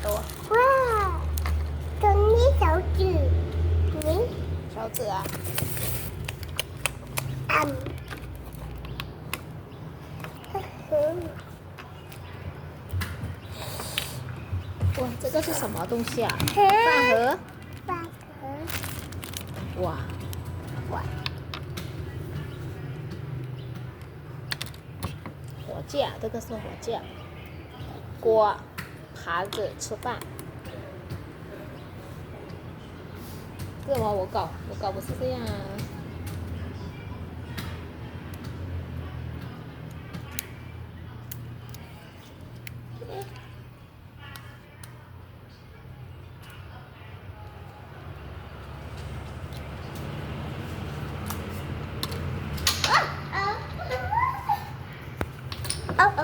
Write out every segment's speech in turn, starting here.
多？哇，等你手指，你手指啊？嗯，呵呵，哇，这个是什么东西啊？饭饭盒？饭盒，哇哇！火架，这个是火架。锅、盘子吃饭。这么我搞不是这样啊。哦哦哦哦，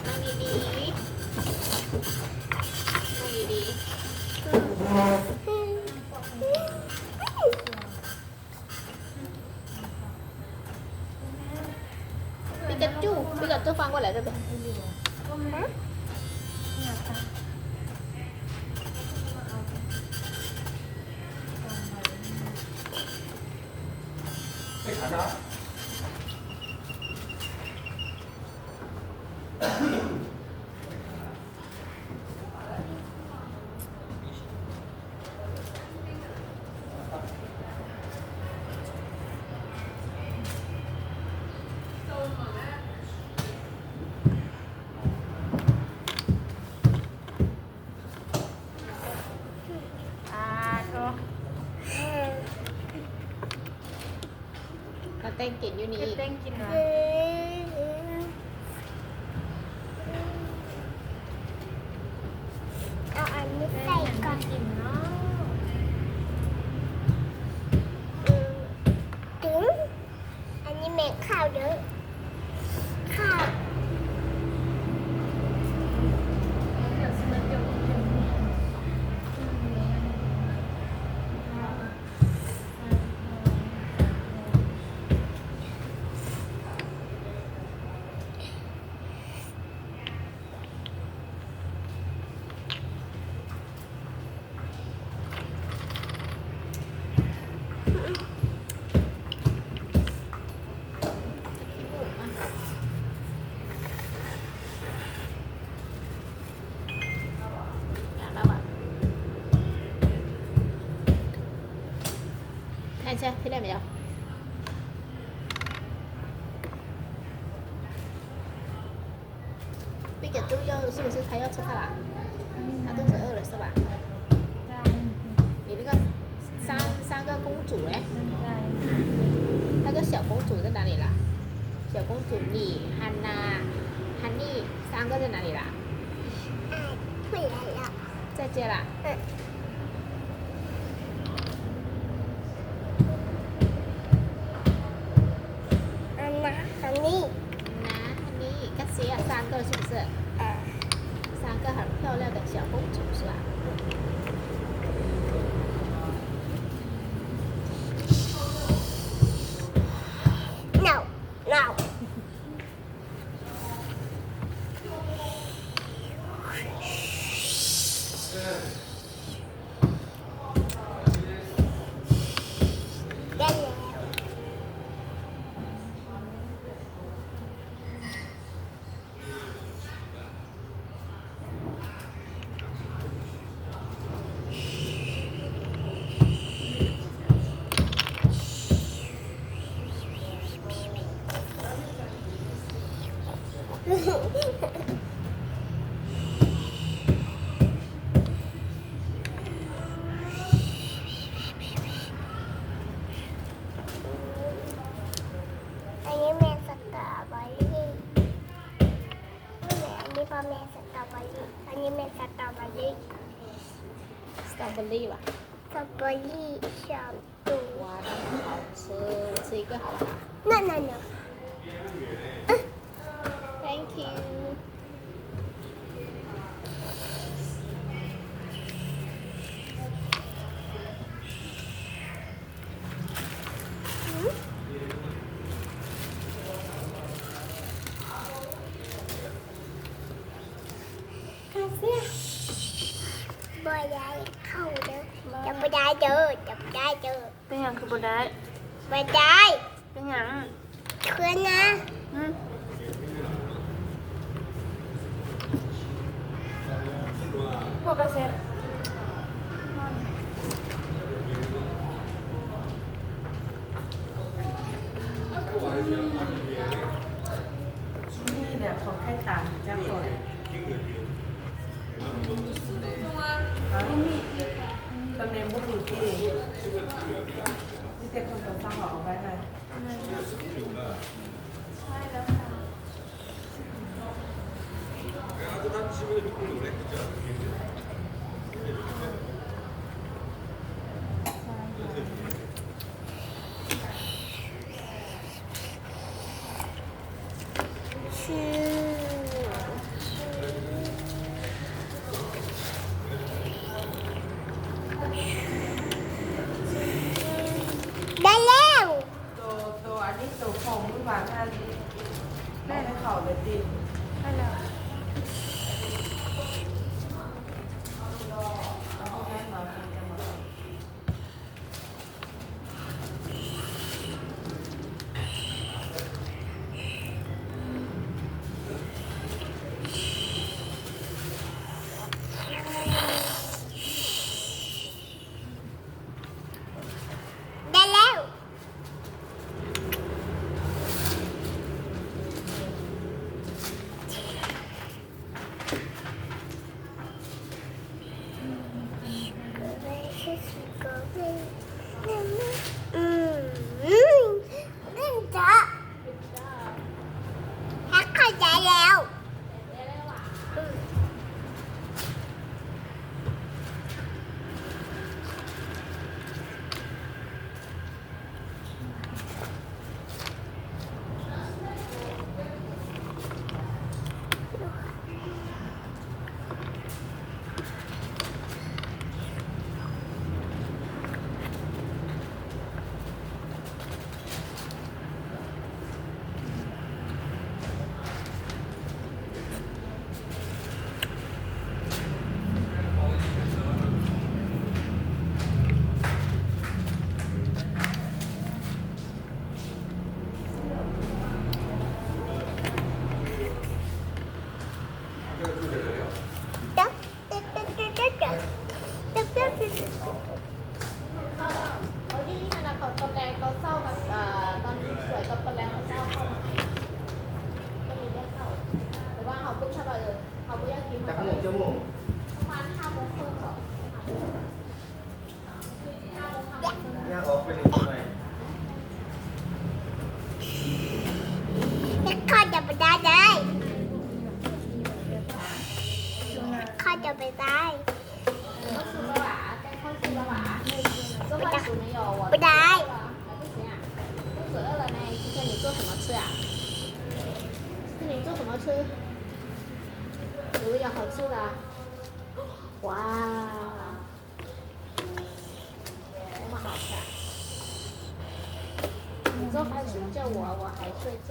นั่งดีๆนั่งดี ๆปิกาจู翻过来这边。在查啥？มาเต้นกินอยู่นี่ เต้นกินนะ เอาอันนี้ใส่ก่อน กินเนาะ ถึงอันนี้แม่ข้าวเยอะข้าว 看一下，听见没有？毕卡จู是不是他要吃饭啦？他肚子饿了是吧？你那个三个公主哎，那个小公主在哪里啦？小公主你、汉娜、汉妮三个在哪里啦？回来了。在接啦。安娜和你，那汉妮跟谁啊？三个是不是？三个很漂亮的小公主是吧？ no no。ได้แล้ว อันนี้แม่สตรอเบอรี่อันนี้พ่อแม่สตรอเบอรี่อันนี้แม่สตรอเบอรี่ สตรอเบอรี่吧？ สตรอเบอรี่สามตัว 哇，那很好吃，我吃一个好不好 นั่นน่ะ ？Thank you。เจอจับได้เจอ เป็นหยังคือบ่ได้ ไม่ได้ เป็นหยัง เพื่อนนะ อืมพวกกระเซ็ตนี่แบบของไข่ต่างจ้าก่อนตำแหน่งบุตรที่นี่เต็มคนต้องฟังหรอกเอาไว้ไหมได้แล้ว ตัวอันนี้ตัวของมือวางท่าแม่ให้เขาเลยดิได้แล้วได้แล้วนั่นจ้ะแฮกเข้าใจแล้วเขาที่นี่นะเขาตอนแรกเขาเศร้ากับตอนสวยกับตอนแรกเขาเศร้าเข้ามาก็มีได้เข้าแต่ว่าเขาปุ๊บชอบเลยเขาไม่อยากกิน จาก เขา ห เล นึ่ ย งชั่วโมง ประมาณ5 โมงครึ่งก่อนย่างออกไปหนึ่งชั่วโมง แฮกเข้าจะไปได้เลยเข้าจะไปได้ เขาซื้อมาหวาแต่เขาซื้อมาหวาก็มาซื้อ没有我不ได้ 不行啊肚子饿了呢今天你做什么吃啊今天你做什么吃有没有好吃的哇那么好吃啊你做饭时叫我还睡觉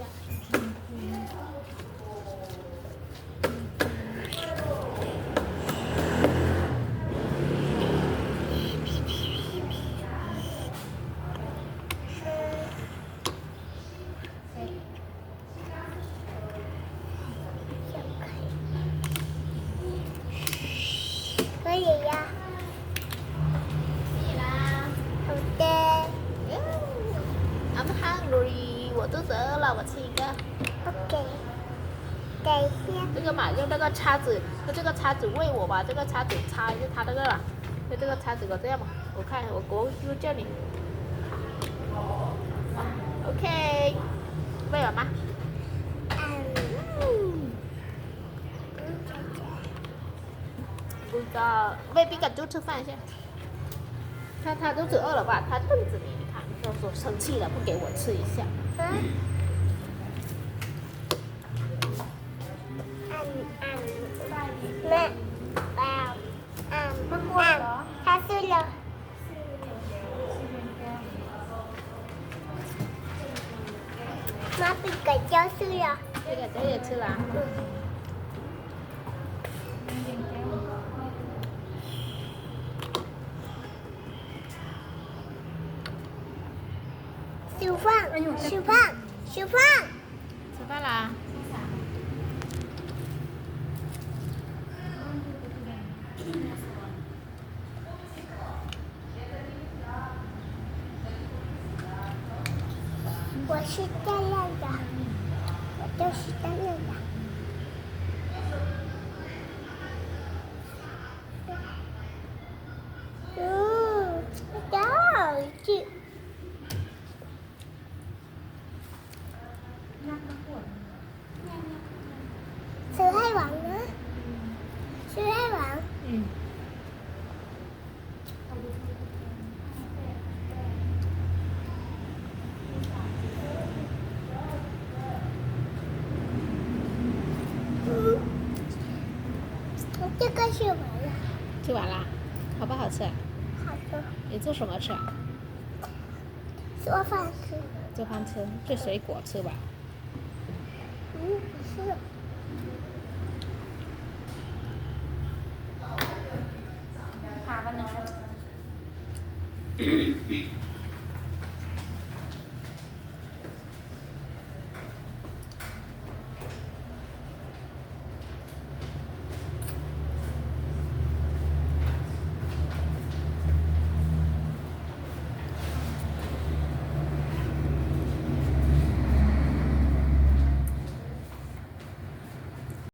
可以呀，可以啦好的， I'm hungry 我肚子饿了我吃一个 OK，等一下，这个嘛，用那个叉子，用这个叉子喂我吧，这个叉子插就它那个了，用这个叉子我这样吧，我看我就叫你，OK，喂了吗？不知道，喂比卡猪吃饭先。他肚子饿了吧？他瞪着你，你看，说生气了，不给我吃一下。แม่เปล่า他睡了。妈比个就是了。这个这也吃了。吃饭，吃饭，吃饭。吃饭啦。我是这样的，我就是这样的。好好吃。ซื้อให้หวังนะซื้อให้หวัง อืม 这个是完了，吃完啦，好不好吃？好的，你做什么吃？做饭吃。做饭吃，做水果吃吧。不是。พากันนะ